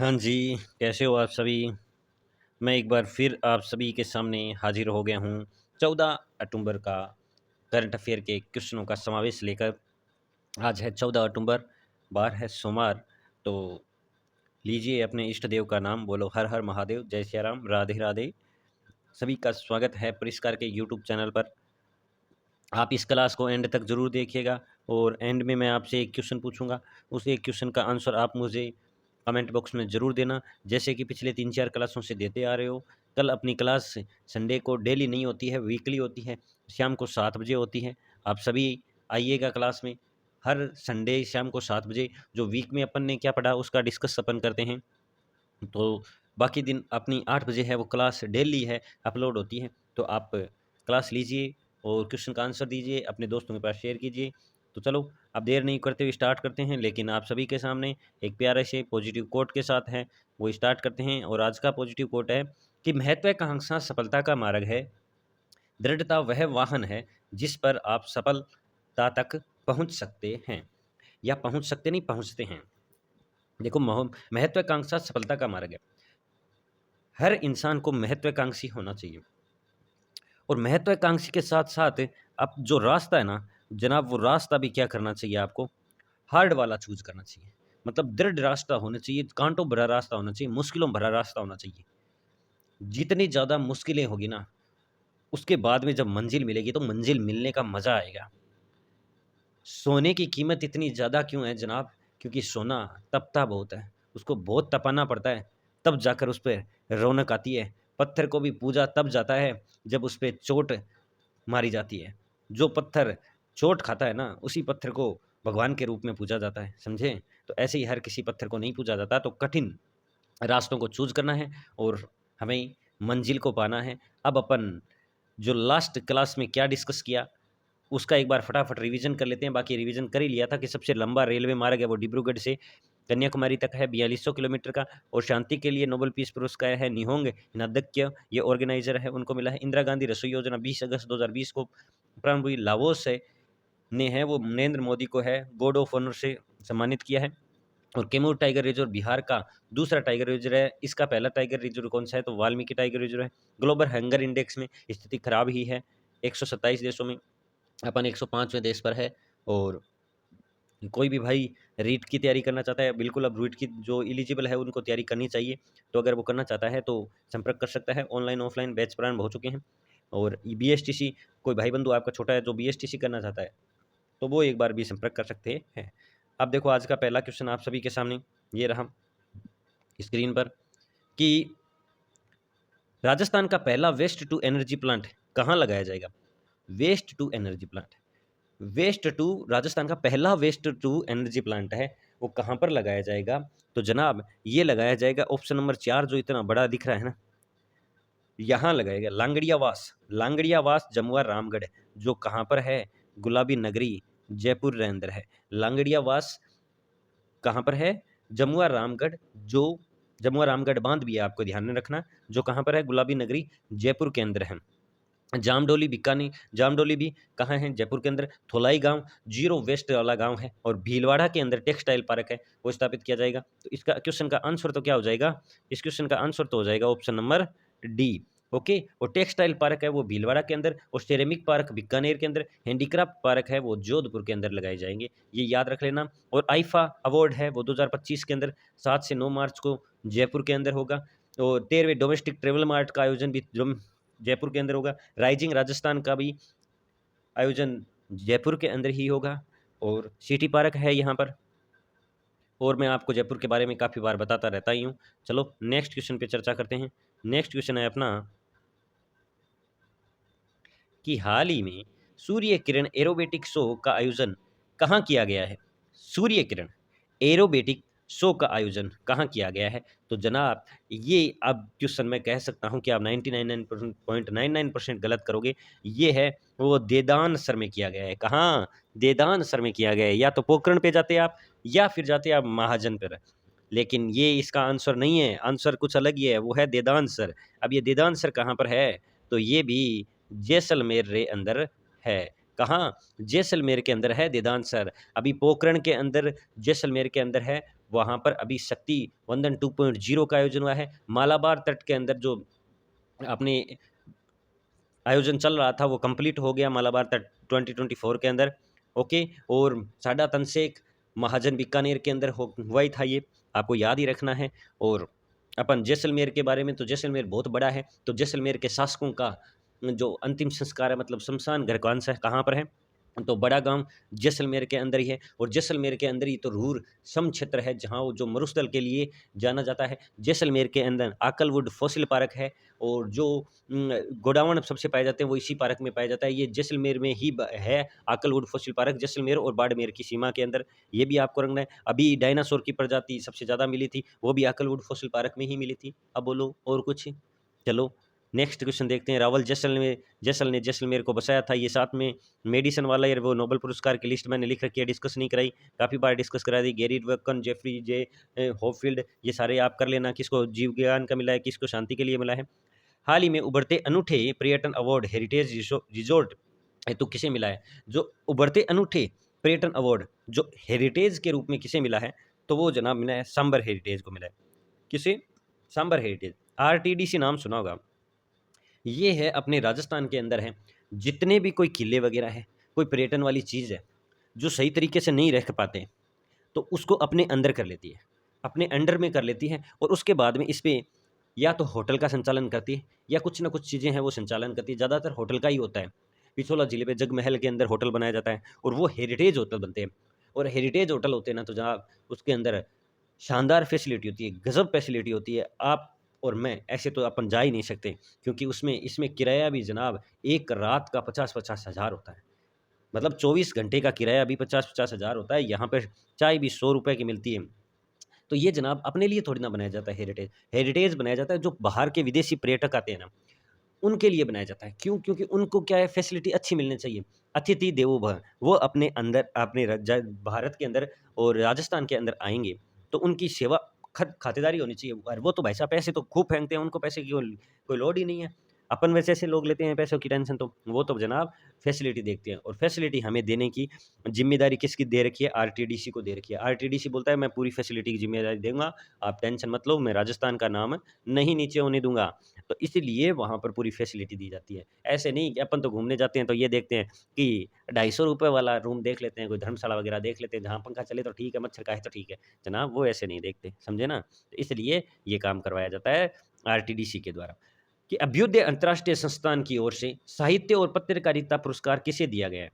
हाँ जी, कैसे हो आप सभी? मैं एक बार फिर आप सभी के सामने हाज़िर हो गया हूँ 14 अक्टूबर का करंट अफ़ेयर के क्वेश्चनों का समावेश लेकर। आज है 14 अक्टूबर, वार है सोमवार, तो लीजिए अपने इष्ट देव का नाम, बोलो हर हर महादेव, जय सिया राम, राधे राधे। सभी का स्वागत है परिष्कार के यूट्यूब चैनल पर। आप इस क्लास को एंड तक ज़रूर देखिएगा और एंड में मैं आपसे एक क्वेश्चन पूछूंगा। उस एक क्वेश्चन का आंसर आप मुझे कमेंट बॉक्स में ज़रूर देना, जैसे कि पिछले 3-4 क्लासों से देते आ रहे हो। कल अपनी क्लास संडे को डेली नहीं होती है, वीकली होती है, शाम को 7 बजे होती है। आप सभी आइएगा क्लास में, हर संडे शाम को 7 बजे। जो वीक में अपन ने क्या पढ़ा उसका डिस्कस अपन करते हैं। तो बाकी दिन अपनी 8 बजे है वो क्लास डेली है, अपलोड होती है। तो आप क्लास लीजिए और क्वेश्चन का आंसर दीजिए, अपने दोस्तों के पास शेयर कीजिए। तो चलो अब देर नहीं करते हुए स्टार्ट करते हैं, लेकिन आप सभी के सामने एक प्यारे से पॉजिटिव कोट के साथ है, वो स्टार्ट करते हैं। और आज का पॉजिटिव कोट है कि महत्वाकांक्षा सफलता का मार्ग है, दृढ़ता वह वाहन है जिस पर आप सफलता तक पहुंच सकते हैं, या पहुंच सकते नहीं, पहुंचते हैं। देखो, महत्वाकांक्षा सफलता का मार्ग है। हर इंसान को महत्वाकांक्षी होना चाहिए, और महत्वाकांक्षी के साथ साथ अब जो रास्ता है ना जनाब, वो रास्ता भी क्या करना चाहिए आपको, हार्ड वाला चूज करना चाहिए। मतलब दृढ़ रास्ता होना चाहिए, कांटों भरा रास्ता होना चाहिए, मुश्किलों भरा रास्ता होना चाहिए। जितनी ज़्यादा मुश्किलें होगी ना, उसके बाद में जब मंजिल मिलेगी तो मंजिल मिलने का मज़ा आएगा। सोने की कीमत इतनी ज़्यादा क्यों है जनाब? क्योंकि सोना तपता बहुत है, उसको बहुत तपाना पड़ता है, तब जाकर उस पे रौनक आती है। पत्थर को भी पूजा तब जाता है जब उस पे चोट मारी जाती है। जो पत्थर चोट खाता है ना, उसी पत्थर को भगवान के रूप में पूजा जाता है, समझे? तो ऐसे ही हर किसी पत्थर को नहीं पूजा जाता। तो कठिन रास्तों को चूज़ करना है और हमें मंजिल को पाना है। अब अपन जो लास्ट क्लास में क्या डिस्कस किया, उसका एक बार फटाफट रिवीजन कर लेते हैं। बाकी रिवीजन कर ही लिया था कि सबसे लंबा रेलवे मार्ग है वो डिब्रूगढ़ से कन्याकुमारी तक है, 4200 किलोमीटर का। और शांति के लिए नोबेल पीस पुरस्कार है निहोंग नादक्य, ये ऑर्गेनाइजर है, उनको मिला है। इंदिरा गांधी रसोई योजना 20 अगस्त 2020 को प्रारंभ हुई, लाओस से ने है वो नरेंद्र मोदी को है गॉर्ड ऑफ ऑनर से सम्मानित किया है। और कैमूर टाइगर रिजर्व बिहार का दूसरा टाइगर रिजर्व है। इसका पहला टाइगर रिजर्व कौन सा है, तो वाल्मीकि टाइगर रिजर्व है। ग्लोबल हंगर इंडेक्स में स्थिति खराब ही है, 127 देशों में अपन 105वें देश पर है। और कोई भी भाई रीट की तैयारी करना चाहता है, बिल्कुल अब रीट की जो एलिजिबल है उनको तैयारी करनी चाहिए। तो अगर वो करना चाहता है तो संपर्क कर सकता है। ऑनलाइन ऑफलाइन बैच प्रारंभ हो चुके हैं। और बीएसटीसी, कोई भाई बंधु आपका छोटा है जो बीएसटीसी करना चाहता है, तो वो एक बार भी संपर्क कर सकते हैं। अब देखो, आज का पहला क्वेश्चन आप सभी के सामने ये रहा स्क्रीन पर कि राजस्थान का पहला वेस्ट टू एनर्जी प्लांट कहाँ लगाया जाएगा। Waste to energy plant, waste to, Rajasthan का पहला वेस्ट टू एनर्जी प्लांट है, वो कहाँ पर लगाया जाएगा। तो जनाब ये लगाया जाएगा ऑप्शन नंबर 4, जो इतना बड़ा दिख रहा है ना, यहाँ लगाएगा लांगड़ियावास। लांगड़ियावास जमुआ रामगढ़, जो कहाँ पर है, गुलाबी नगरी जयपुर के अंदर है। लांगड़ियावास कहाँ पर है, जमुआ रामगढ़। जो जमुआ रामगढ़ बांध भी है, आपको ध्यान में रखना, जो कहाँ पर है, गुलाबी नगरी जयपुर के अंदर है। जामडोली बीकानेर, जामडोली भी कहाँ है, जयपुर के अंदर। थोलाई गांव जीरो वेस्ट वाला गांव है। और भीलवाड़ा के अंदर टेक्सटाइल पार्क है, वो स्थापित किया जाएगा। तो इसका क्वेश्चन का आंसर तो क्या हो जाएगा, इस क्वेश्चन का आंसर तो हो जाएगा ऑप्शन नंबर डी। ओके, और टेक्सटाइल पार्क है वो भीलवाड़ा के अंदर, और सेरेमिक पार्क बीकानेर के अंदर, हैंडीक्राफ्ट पार्क है वो जोधपुर के अंदर लगाए जाएंगे, ये याद रख लेना। और आईफा अवार्ड है वो 2025 के अंदर 7 से 9 मार्च को जयपुर के अंदर होगा। और 13वें डोमेस्टिक ट्रेवल मार्ट का आयोजन भी जयपुर के अंदर होगा। राइजिंग राजस्थान का भी आयोजन जयपुर के अंदर ही होगा। और सिटी पार्क है यहाँ पर। और मैं आपको जयपुर के बारे में काफ़ी बार बताता रहता ही हूँ। चलो नेक्स्ट क्वेश्चन पे चर्चा करते हैं। नेक्स्ट क्वेश्चन है अपना कि हाल ही में सूर्य किरण एरोबेटिक शो का आयोजन कहाँ किया गया है। सूर्य किरण एरोबेटिक शो का आयोजन कहाँ किया गया है। तो जनाब ये अब क्वेश्चन मैं कह सकता हूँ कि आप 99.99% गलत करोगे। ये है वो देदान सर में किया गया है। कहाँ, देदान सर में किया गया है। या तो पोखरण पे जाते आप, या फिर जाते आप महाजन पर, लेकिन ये इसका आंसर नहीं है। आंसर कुछ अलग ही है, वो है देदान सर। अब ये देदान सर कहाँ पर है, तो ये भी जैसलमेर रे अंदर है। कहाँ, जैसलमेर के अंदर है देदान सर। अभी पोखरण के अंदर, जैसलमेर के अंदर है, वहाँ पर अभी शक्ति वंदन 2.0 का आयोजन हुआ है। मालाबार तट के अंदर जो अपने आयोजन चल रहा था वो कंप्लीट हो गया मालाबार तट 2024 के अंदर। ओके, और साडा तनसेक महाजन बीकानेर के अंदर हुआ ही था, ये आपको याद ही रखना है। और अपन जैसलमेर के बारे में, तो जैसलमेर बहुत बड़ा है, तो जैसलमेर के शासकों का जो अंतिम संस्कार है, मतलब शमशान घर कौन सा कहाँ पर है, तो बड़ा गांव जैसलमेर के अंदर ही है। और जैसलमेर के अंदर ही तो रूर सम क्षेत्र है जहाँ वो जो मरुस्थल के लिए जाना जाता है। जैसलमेर के अंदर आकलवुड फॉसिल पार्क है, और जो गोडावण सबसे पाए जाते हैं वो इसी पार्क में पाया जाता है। ये जैसलमेर में ही है आकलवुड फॉसिल पार्क, जैसलमेर और बाड़मेर की सीमा के अंदर। ये भी आपको रखना है। अभी डायनासोर की प्रजाति सबसे ज़्यादा मिली थी, वो भी आकलवुड फॉसिल पार्क में ही मिली थी। अब बोलो और कुछ। चलो नेक्स्ट क्वेश्चन देखते हैं। रावल जैसल ने जैसलमेर को बसाया था। ये साथ में मेडिसन वाला यार वो नोबेल पुरस्कार की लिस्ट मैंने लिख रखी है, डिस्कस नहीं कराई, काफ़ी बार डिस्कस करा दी। गैरी वक्कन, जेफरी जे होपफील्ड, ये सारे आप कर लेना, किसको जीव विज्ञान का मिला है, किसको शांति के लिए मिला है। हाल ही में उभरते अनूठे पर्यटन अवार्ड हेरिटेज रिजोर्ट हेतु किसे मिला है? जो उभरते अनूठे पर्यटन अवार्ड जो हेरिटेज के रूप में किसे मिला है, तो वो जनाब मिला है सांबर हेरिटेज को मिला है। किसे? सांबर हेरिटेज। आरटीडीसी नाम सुना होगा, ये है अपने राजस्थान के अंदर है। जितने भी कोई किले वगैरह है, कोई पर्यटन वाली चीज़ है जो सही तरीके से नहीं रख पाते, तो उसको अपने अंदर कर लेती है, अपने अंडर में कर लेती है, और उसके बाद में इस पे या तो होटल का संचालन करती है या कुछ ना कुछ चीज़ें हैं वो संचालन करती है। ज़्यादातर होटल का ही होता है। पिछोला जिले में जगमहल के अंदर होटल बनाया जाता है, और वो हेरिटेज होटल बनते हैं। और हेरिटेज होटल होते हैं ना, तो जहाँ उसके अंदर शानदार फैसिलिटी होती है, गज़ब फैसिलिटी होती है। आप और मैं ऐसे तो अपन जा ही नहीं सकते, क्योंकि उसमें इसमें किराया भी जनाब एक रात का 50-50 हज़ार होता है। मतलब 24 घंटे का किराया भी 50-50 हज़ार होता है। यहाँ पे चाय भी 100 रुपए की मिलती है। तो ये जनाब अपने लिए थोड़ी ना बनाया जाता है हेरिटेज। हेरिटेज बनाया जाता है जो बाहर के विदेशी पर्यटक आते हैं ना, उनके लिए बनाया जाता है। क्यों? क्योंकि उनको क्या है, फैसिलिटी अच्छी मिलनी चाहिए। अतिथि देवो भव। वो अपने अंदर अपने भारत के अंदर और राजस्थान के अंदर आएँगे, तो उनकी सेवा खातिरदारी होनी चाहिए। और वो तो भाई साहब पैसे तो खूब फेंकते हैं, उनको पैसे की कोई लोड ही नहीं है। अपन वैसे ऐसे लोग लेते हैं पैसों की टेंशन, तो वो तो जनाब फैसिलिटी देखते हैं, और फैसिलिटी हमें देने की ज़िम्मेदारी किसकी दे रखी है? आरटीडीसी को दे रखी है। आरटीडीसी बोलता है मैं पूरी फैसिलिटी की ज़िम्मेदारी दूँगा, आप टेंशन मत लो, मैं राजस्थान का नाम नहीं नीचे होने दूँगा। तो इसीलिए वहाँ पर पूरी फैसिलिटी दी जाती है। ऐसे नहीं कि अपन तो घूमने जाते हैं तो ये देखते हैं कि ₹250 वाला रूम देख लेते हैं, कोई धर्मशाला वगैरह देख लेते हैं, जहाँ पंखा चले तो ठीक है, मच्छर काटे तो ठीक है। जनाब वो ऐसे नहीं देखते, समझे ना? तो इसलिए ये काम करवाया जाता है आरटीडीसी के द्वारा। कि अभ्युदय अंतर्राष्ट्रीय संस्थान की ओर से साहित्य और पत्रकारिता पुरस्कार किसे दिया गया है?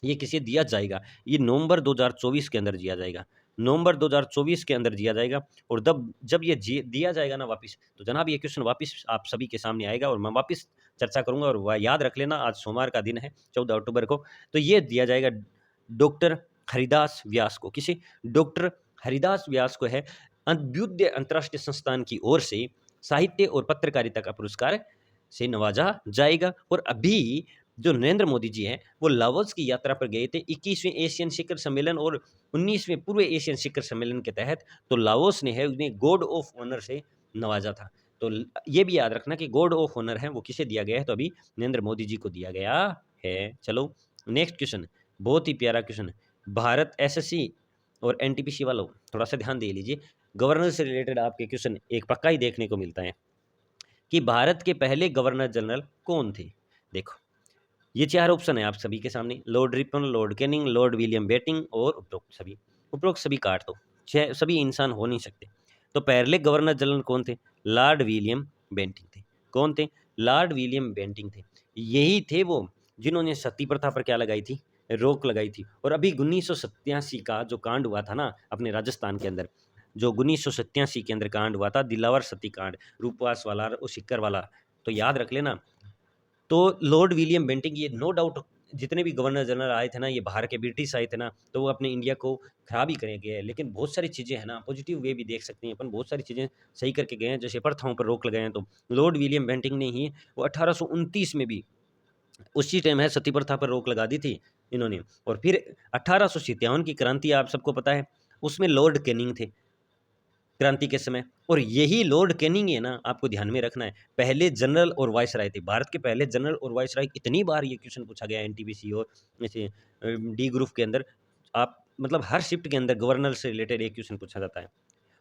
ये किसे दिया जाएगा? ये नवंबर 2024 के अंदर दिया जाएगा। नवंबर 2024 के अंदर दिया जाएगा, और जब जब ये दिया जाएगा ना वापिस, तो जनाब ये क्वेश्चन वापिस आप सभी के सामने आएगा, और मैं वापिस चर्चा करूँगा। और याद रख लेना, आज सोमवार का दिन है 14 अक्टूबर को, तो ये दिया जाएगा डॉक्टर हरिदास व्यास को। किसे? डॉक्टर हरिदास व्यास को है अभ्युदय अंतर्राष्ट्रीय संस्थान की ओर से साहित्य और पत्रकारिता का पुरस्कार से नवाजा जाएगा। और अभी जो नरेंद्र मोदी जी हैं, वो लाओस की यात्रा पर गए थे 21वें एशियन शिखर सम्मेलन और 19वें पूर्व एशियन शिखर सम्मेलन के तहत। तो लाओस ने है उन्हें गॉर्ड ऑफ ऑनर से नवाजा था। तो ये भी याद रखना कि गॉर्ड ऑफ ऑनर है वो किसे दिया गया है, तो अभी नरेंद्र मोदी जी को दिया गया है। चलो नेक्स्ट क्वेश्चन, बहुत ही प्यारा क्वेश्चन है। भारत एसएससी और एनटीपीसी वालों थोड़ा सा ध्यान दे लीजिए। गवर्नर से रिलेटेड आपके क्वेश्चन एक पक्का ही देखने को मिलता है कि भारत के पहले गवर्नर जनरल कौन थे? देखो ये 4 ऑप्शन है आप सभी के सामने, Lord Ripon, Lord Canning, Lord William Bentinck और उपरोक्त सभी। उपरोक्त सभी काट दो, 6 सभी इंसान हो नहीं सकते। तो पहले गवर्नर जनरल कौन थे? लॉर्ड विलियम बेंटिंग थे। कौन थे? लॉर्ड विलियम बेंटिंग थे। यही थे वो जिन्होंने सती प्रथा पर क्या लगाई थी? रोक लगाई थी। और अभी 1987 का जो कांड हुआ था ना अपने राजस्थान के अंदर, जो 1987 के अंदर कांड हुआ था, दिलावर सती कांड, रूपवास वाला और सिक्कर वाला, तो याद रख लेना। तो लॉर्ड विलियम बेंटिंग, ये नो डाउट जितने भी गवर्नर जनरल आए थे ना, ये बाहर के ब्रिटिश आए थे ना, तो वो अपने इंडिया को खराब ही करे गए हैं। लेकिन बहुत सारी चीज़ें हैं ना, पॉजिटिव वे भी देख सकते हैं अपन, बहुत सारी चीज़ें सही करके गए हैं। जैसे प्रथाओं पर रोक लगाए हैं, तो लॉर्ड विलियम बेंटिंग ने ही वो 1829 में भी उसी टाइम है सती प्रथा पर रोक लगा दी थी इन्होंने। और फिर 1857 की क्रांति आप सबको पता है, उसमें लॉर्ड कैनिंग थे क्रांति के समय। और यही लॉर्ड कैनिंग है ना, आपको ध्यान में रखना है, पहले जनरल और वायसराय थे भारत के, पहले जनरल और वायसराय। इतनी बार ये क्वेश्चन पूछा गया एनटीपीसी और जैसे डी ग्रुप के अंदर, आप मतलब हर शिफ्ट के अंदर गवर्नर से रिलेटेड एक क्वेश्चन पूछा जाता है।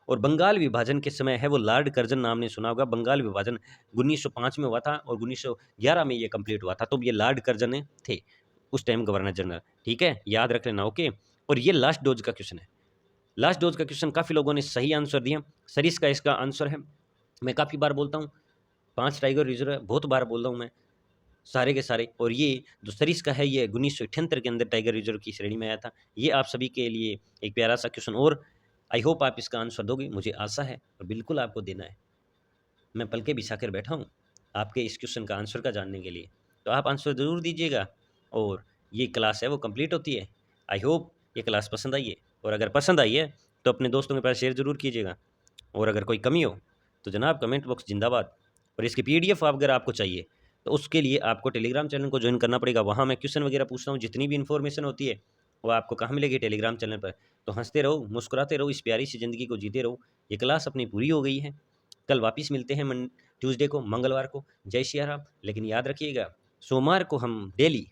और बंगाल विभाजन के समय है वो लॉर्ड कर्जन, नाम ने सुना होगा। बंगाल विभाजन 1905 में हुआ था और 1911 में ये कंप्लीट हुआ था। तो ये लॉर्ड कर्जन थे उस टाइम गवर्नर जनरल। ठीक है, याद रख लेना। ओके, और ये लास्ट डोज का क्वेश्चन है। लास्ट डोज का क्वेश्चन काफ़ी लोगों ने सही आंसर दिया। सरिस का इसका आंसर है। मैं काफ़ी बार बोलता हूँ, 5 टाइगर रिजर्व है, बहुत बार बोल रहा हूँ मैं, सारे के सारे। और ये जो सरिस का है ये 1978 के अंदर टाइगर रिजर्व की श्रेणी में आया था। ये आप सभी के लिए एक प्यारा सा क्वेश्चन, और आई होप आप इसका आंसर दोगे, मुझे आशा है, और बिल्कुल आपको देना है। मैं पलके बिछा कर बैठा हूँ आपके इस क्वेश्चन का आंसर का जानने के लिए। तो आप आंसर ज़रूर दीजिएगा। और ये क्लास है वो कंप्लीट होती है। आई होप ये क्लास पसंद आई है, और अगर पसंद आई है तो अपने दोस्तों के पास शेयर ज़रूर कीजिएगा। और अगर कोई कमी हो तो जनाब कमेंट बॉक्स जिंदाबाद। और इसकी पीडीएफ अगर आपको चाहिए तो उसके लिए आपको टेलीग्राम चैनल को ज्वाइन करना पड़ेगा। वहाँ मैं क्वेश्चन वगैरह पूछता हूँ, जितनी भी इन्फॉर्मेशन होती है वो आपको कहाँ मिलेगी, टेलीग्राम चैनल पर। तो हंसते रहो, मुस्कुराते रहो, इस प्यारी सी ज़िंदगी को जीते रहो। ये क्लास अपनी पूरी हो गई है। कल वापस मिलते हैं ट्यूसडे को, मंगलवार को। जय सिया राम। लेकिन याद रखिएगा, सोमवार को हम डेली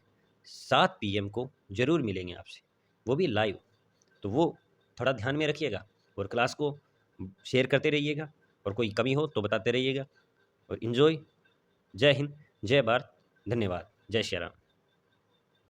7 PM को ज़रूर मिलेंगे आपसे, वो भी लाइव। तो वो थोड़ा ध्यान में रखिएगा, और क्लास को शेयर करते रहिएगा, और कोई कमी हो तो बताते रहिएगा। और इन्जॉय। जय हिंद, जय भारत, धन्यवाद, जय श्री राम।